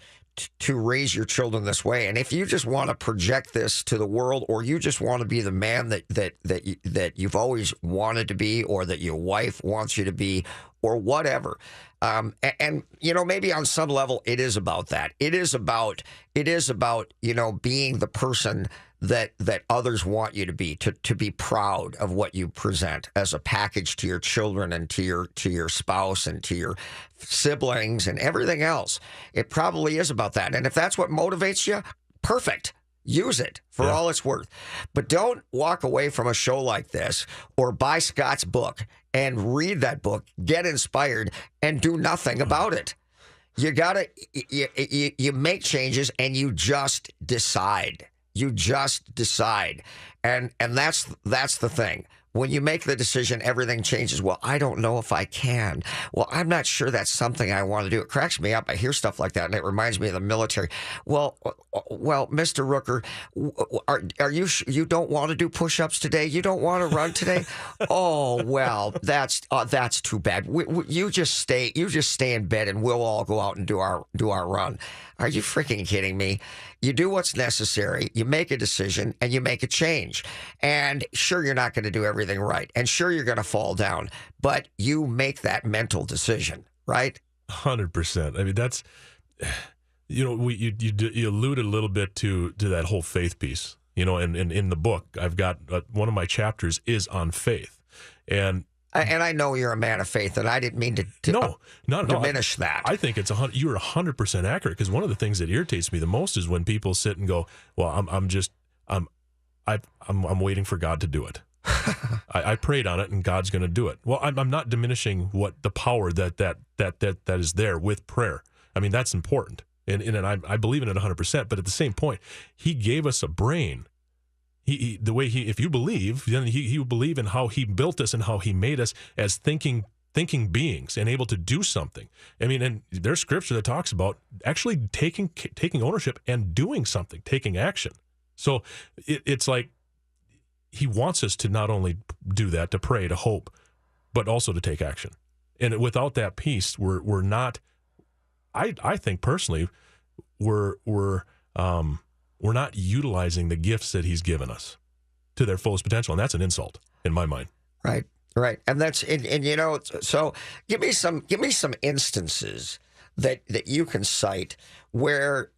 to raise your children this way, and if you just want to project this to the world, or you just want to be the man that you've always wanted to be, or that your wife wants you to be, or whatever, maybe on some level it is about that. It is about being the person that others want you to be, to be proud of what you present as a package to your children and to your spouse and to your siblings and everything else. It probably is about that. And if that's what motivates you, perfect. Use it for all it's worth. But don't walk away from a show like this or buy Scott's book and read that book, get inspired, and do nothing about it. You make changes and you just decide. You just decide. And that's the thing. When you make the decision, everything changes. Well, I don't know if I can. Well, I'm not sure that's something I want to do. It cracks me up. I hear stuff like that, and it reminds me of the military. Well, Mr. Rooker, are you don't want to do push-ups today? You don't want to run today? Oh, well, that's too bad. You just stay in bed, and we'll all go out and do our run. Are you freaking kidding me? You do what's necessary, you make a decision, and you make a change. And sure, you're not going to do everything right. And sure, you're going to fall down. But you make that mental decision, right? 100%. I mean, that's, you alluded a little bit to that whole faith piece. and in the book, I've got one of my chapters is on faith. And I know you're a man of faith, and I didn't mean to no, not diminish that. I think you're 100% accurate, because one of the things that irritates me the most is when people sit and go, "Well, I'm waiting for God to do it. I prayed on it, and God's going to do it." Well, I'm not diminishing what the power that is there with prayer. I mean, that's important, and I believe in it 100%. But at the same point, He gave us a brain. If you believe, then he will believe in how He built us and how He made us as thinking beings and able to do something. I mean, and there's scripture that talks about actually taking ownership and doing something, taking action. So it's like He wants us to not only do that, to pray, to hope, but also to take action. And without that piece, we're not. I think personally, we're not utilizing the gifts that He's given us to their fullest potential, and that's an insult in my mind. Right. And that's so give me some instances that you can cite where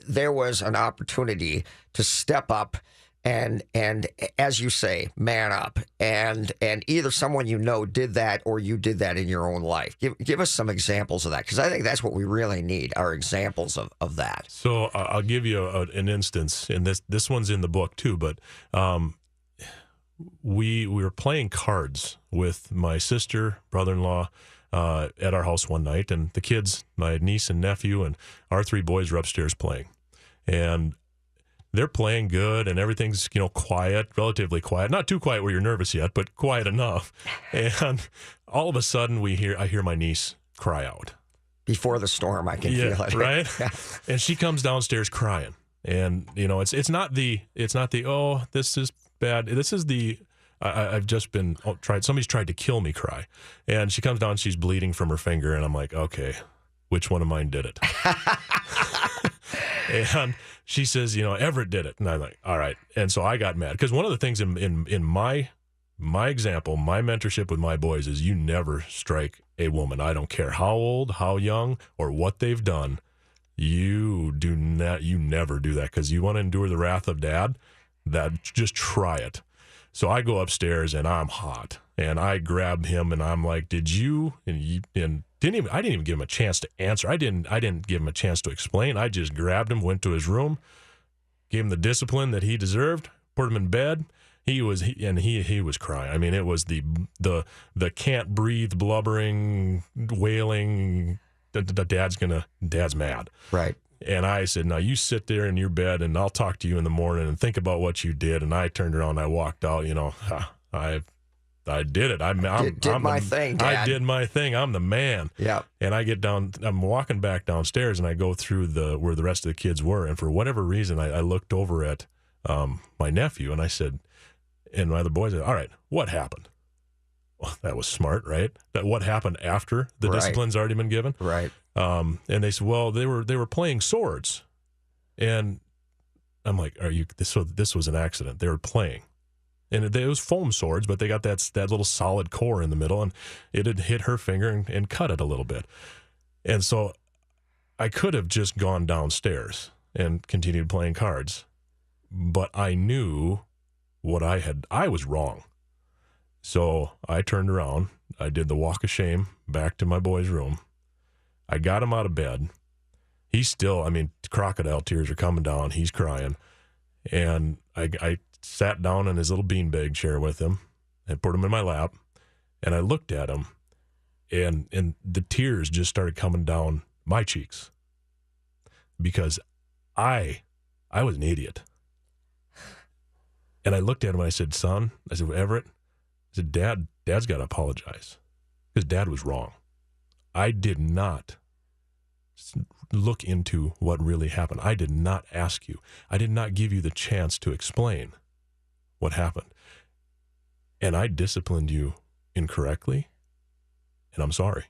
there was an opportunity to step up and as you say, man up, and either someone did that, or you did that in your own life. Give us some examples of that, because I think that's what we really need, are examples of that. So I'll give you an instance, and this one's in the book too. But we were playing cards with my sister, brother-in-law, at our house one night, and the kids, my niece and nephew, and our 3 boys were upstairs playing, and they're playing good, and everything's, quiet, relatively quiet. Not too quiet where you're nervous yet, but quiet enough. And all of a sudden, I hear my niece cry out. Before the storm, I can feel it. Right? Yeah. And she comes downstairs crying. And, it's not the, oh, this is bad. This is the, I've just been somebody's tried to kill me cry. And she comes down, she's bleeding from her finger, and I'm like, okay, which one of mine did it? And she says, Everett did it. And I'm like, all right. And so I got mad, because one of the things in my example, my mentorship with my boys is you never strike a woman. I don't care how old, how young, or what they've done. You never do that, because you want to endure the wrath of Dad. Just try it. So I go upstairs, and I'm hot, and I grab him, and I'm like, did you? And I didn't even give him a chance to answer. I didn't give him a chance to explain. I just grabbed him, went to his room, gave him the discipline that he deserved, put him in bed. He was crying. I mean, it was the can't breathe, blubbering, wailing. Dad's mad. Right. And I said, now you sit there in your bed, and I'll talk to you in the morning and think about what you did. And I turned around and I walked out. I did it. I'm my thing, Dad. I did my thing. I'm the man. Yeah. And I get down. I'm walking back downstairs, and I go through where the rest of the kids were. And for whatever reason, I looked over at my nephew, and I said, and my other boys said, all right, what happened? Well, that was smart, right? That what happened after the discipline's already been given, right? And they said, well, they were playing swords, and I'm like, are you? This was an accident. They were playing, and it was foam swords, but they got that little solid core in the middle, and it had hit her finger and cut it a little bit. And so I could have just gone downstairs and continued playing cards, but I knew I was wrong. So I turned around, I did the walk of shame back to my boy's room. I got him out of bed. He's still, crocodile tears are coming down. He's crying. And I sat down in his little beanbag chair with him and put him in my lap. And I looked at him, and the tears just started coming down my cheeks, because I was an idiot. And I looked at him and I said, son, I said, Everett, I said, Dad's got to apologize, because Dad was wrong. I did not look into what really happened. I did not ask you. I did not give you the chance to explain what happened. And I disciplined you incorrectly, and I'm sorry.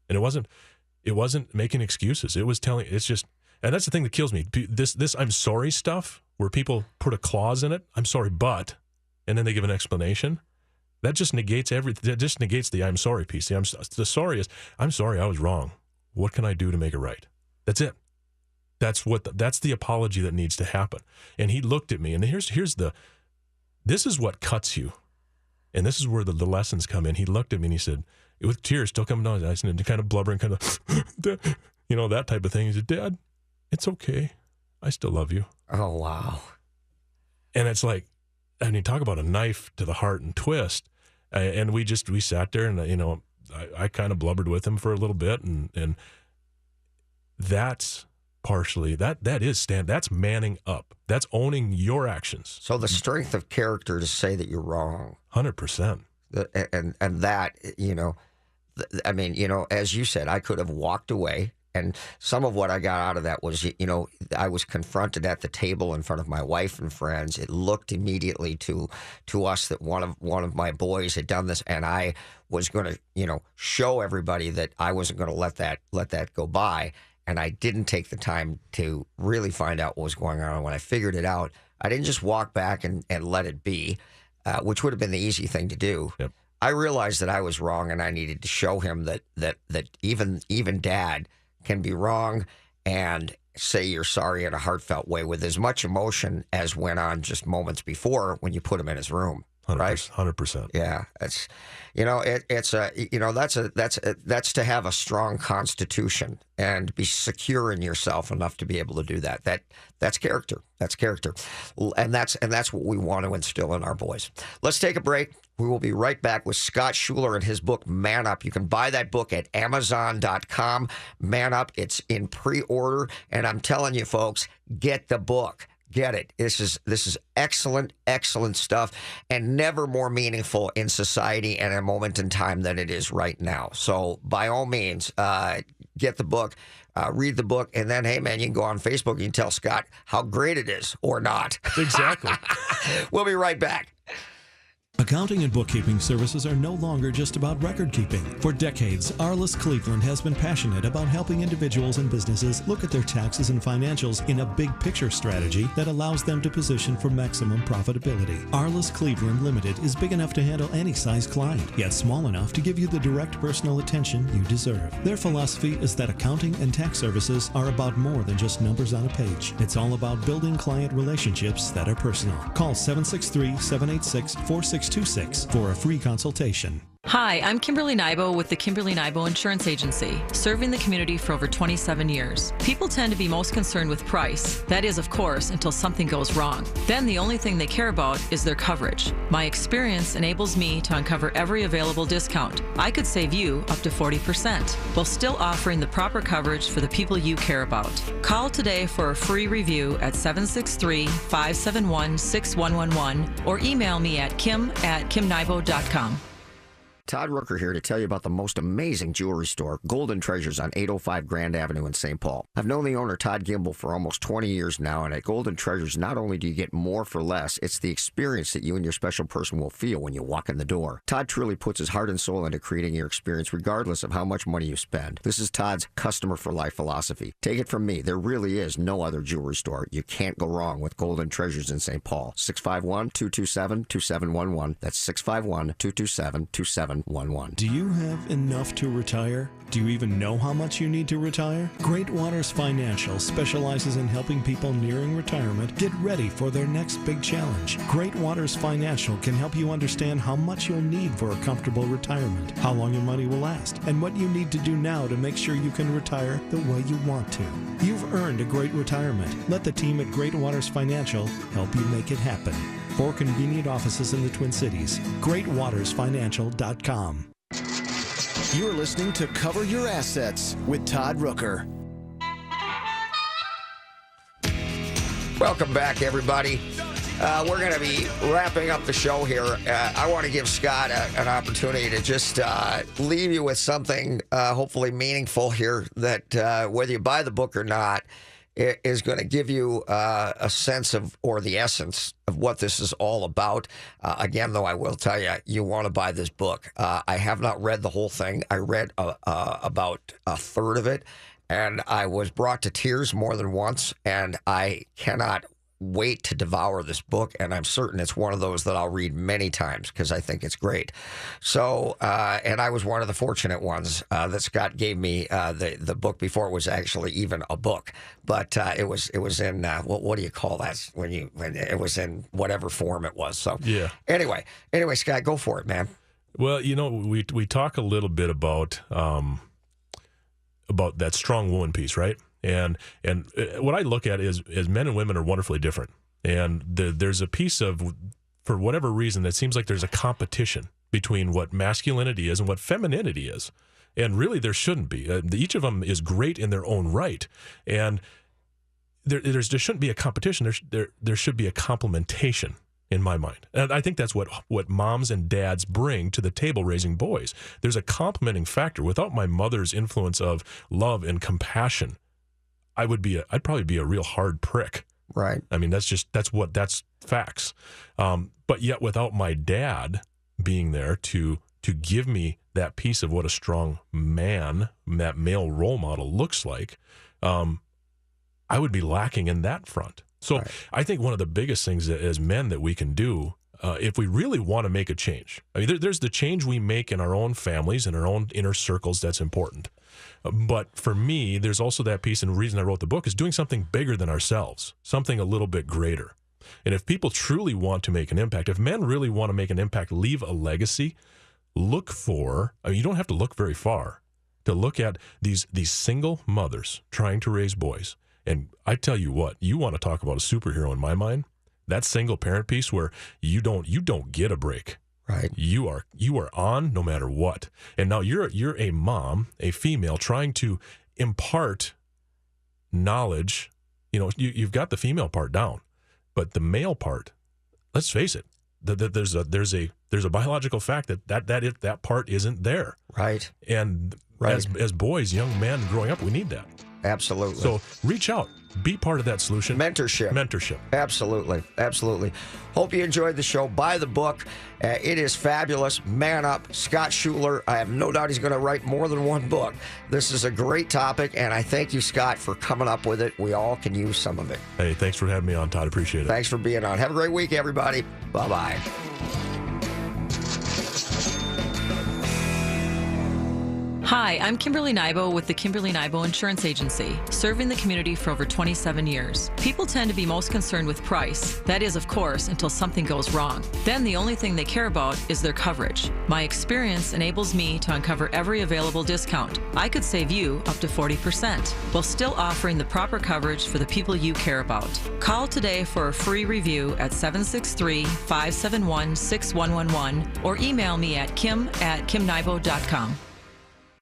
And it wasn't making excuses. It was telling, it's just, and that's the thing that kills me. This I'm sorry stuff, where people put a clause in it, I'm sorry, but, and then they give an explanation. That just negates everything. That just negates the I'm sorry piece. The sorry is, I'm sorry, I was wrong. What can I do to make it right? That's it. That's the apology that needs to happen. And he looked at me, and this is what cuts you. And this is where the lessons come in. He looked at me and he said, with tears still coming down his eyes and kind of blubbering, kind of, that type of thing. He said, "Dad, it's okay. I still love you." Oh, wow. And it's like, I mean, talk about a knife to the heart and twist. And we sat there, and, I kind of blubbered with him for a little bit. And that's partially, that's manning up. That's owning your actions. So the strength of character to say that you're wrong. 100%. And that, I mean, as you said, I could have walked away. And some of what I got out of that was, I was confronted at the table in front of my wife and friends. It looked immediately to us that one of my boys had done this, and I was going to, show everybody that I wasn't going to let that go by. And I didn't take the time to really find out what was going on. And when I figured it out, I didn't just walk back and let it be, which would have been the easy thing to do. Yep. I realized that I was wrong, and I needed to show him that even Dad can be wrong and say you're sorry in a heartfelt way with as much emotion as went on just moments before when you put him in his room. 100%, right? 100%. Yeah, that's that's to have a strong constitution and be secure in yourself enough to be able to do that. That's character. That's character, and that's what we want to instill in our boys. Let's take a break. We will be right back with Scott Schuler and his book, Man Up. You can buy that book at Amazon.com. Man Up, it's in pre-order, and I'm telling you, folks, get the book. Get it. This is excellent, excellent stuff, and never more meaningful in society and a moment in time than it is right now. So by all means, get the book, read the book, and then, hey, man, you can go on Facebook and you can tell Scott how great it is or not. Exactly. We'll be right back. Accounting and bookkeeping services are no longer just about record keeping. For decades, Arliss Cleveland has been passionate about helping individuals and businesses look at their taxes and financials in a big picture strategy that allows them to position for maximum profitability. Arliss Cleveland Limited is big enough to handle any size client, yet small enough to give you the direct personal attention you deserve. Their philosophy is that accounting and tax services are about more than just numbers on a page. It's all about building client relationships that are personal. Call 763-786-4626 for a free consultation. Hi, I'm Kimberly Nybo with the Kimberly Nybo Insurance Agency, serving the community for over 27 years. People tend to be most concerned with price. That is, of course, until something goes wrong. Then the only thing they care about is their coverage. My experience enables me to uncover every available discount. I could save you up to 40%, while still offering the proper coverage for the people you care about. Call today for a free review at 763-571-6111 or email me at kim@kimnybo.com. Todd Rooker here to tell you about the most amazing jewelry store, Golden Treasures on 805 Grand Avenue in St. Paul. I've known the owner, Todd Gimble, for almost 20 years now, and at Golden Treasures, not only do you get more for less, it's the experience that you and your special person will feel when you walk in the door. Todd truly puts his heart and soul into creating your experience regardless of how much money you spend. This is Todd's customer for life philosophy. Take it from me, there really is no other jewelry store. You can't go wrong with Golden Treasures in St. Paul. 651-227-2711. That's 651-227-2711. Do you have enough to retire? Do you even know how much you need to retire? Great Waters Financial specializes in helping people nearing retirement get ready for their next big challenge. Great Waters Financial can help you understand how much you'll need for a comfortable retirement, how long your money will last, and what you need to do now to make sure you can retire the way you want to. You've earned a great retirement. Let the team at Great Waters Financial help you make it happen. 4 convenient offices in the Twin Cities. GreatWatersFinancial.com. You're listening to Cover Your Assets with Todd Rooker. Welcome back, everybody. We're going to be wrapping up the show here. I want to give Scott an opportunity to just leave you with something hopefully meaningful here that whether you buy the book or not, it is going to give you a sense of, or the essence of what this is all about. Again, though, I will tell you, you want to buy this book. I have not read the whole thing. I read about a third of it, and I was brought to tears more than once, and I cannot wait to devour this book, and I'm certain it's one of those that I'll read many times because I think it's great. So, and I was one of the fortunate ones that Scott gave me the book before it was actually even a book, but it was in what do you call that when it was in whatever form it was. So yeah. Anyway, Scott, go for it, man. Well, we talk a little bit about that strong woman piece, right? And what I look at is men and women are wonderfully different. And there's a piece of, for whatever reason, that seems like there's a competition between what masculinity is and what femininity is. And really there shouldn't be. Each of them is great in their own right. And there shouldn't be a competition. There should be a complementation, in my mind. And I think that's what moms and dads bring to the table raising boys. There's a complementing factor. Without my mother's influence of love and compassion, I'd probably be a real hard prick. Right. I mean, that's facts. But yet without my dad being there to give me that piece of what a strong man, that male role model looks like, I would be lacking in that front. So right. I think one of the biggest things as men that we can do, if we really want to make a change, I mean, there's the change we make in our own families and our own inner circles that's important. But for me, there's also that piece, and the reason I wrote the book is doing something bigger than ourselves, something a little bit greater. And if people truly want to make an impact, if men really want to make an impact, leave a legacy, look for, you don't have to look very far to look at these single mothers trying to raise boys. And I tell you what, you want to talk about a superhero in my mind, that single parent piece where you don't get a break. Right. You are on no matter what. And now you're a mom, a female, trying to impart knowledge. You've got the female part down, but the male part, let's face it, there's a biological fact that part isn't there. Right. And right. As boys, young men growing up, we need that. Absolutely. So reach out. Be part of that solution. Mentorship. Absolutely. Hope you enjoyed the show. Buy the book. It is fabulous. Man up. Scott Schuler. I have no doubt he's going to write more than one book. This is a great topic, and I thank you, Scott, for coming up with it. We all can use some of it. Hey, thanks for having me on, Todd. Appreciate it. Thanks for being on. Have a great week, everybody. Bye-bye. Hi, I'm Kimberly Nybo with the Kimberly Nybo Insurance Agency, serving the community for over 27 years. People tend to be most concerned with price. That is, of course, until something goes wrong. Then the only thing they care about is their coverage. My experience enables me to uncover every available discount. I could save you up to 40%, while still offering the proper coverage for the people you care about. Call today for a free review at 763-571-6111 or email me at kim@kimnybo.com.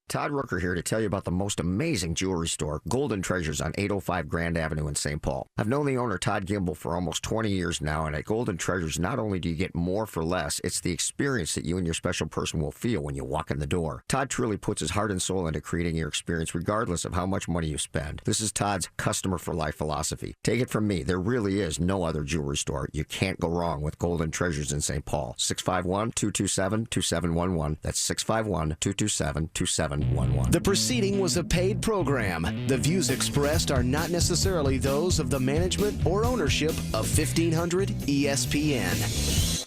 Todd Rooker here to tell you about the most amazing jewelry store, Golden Treasures on 805 Grand Avenue in St. Paul. I've known the owner, Todd Gimble, for almost 20 years now, and at Golden Treasures, not only do you get more for less, it's the experience that you and your special person will feel when you walk in the door. Todd truly puts his heart and soul into creating your experience regardless of how much money you spend. This is Todd's customer for life philosophy. Take it from me, there really is no other jewelry store. You can't go wrong with Golden Treasures in St. Paul. 651-227-2711. That's 651-227-2711. The proceeding was a paid program. The views expressed are not necessarily those of the management or ownership of 1500 ESPN.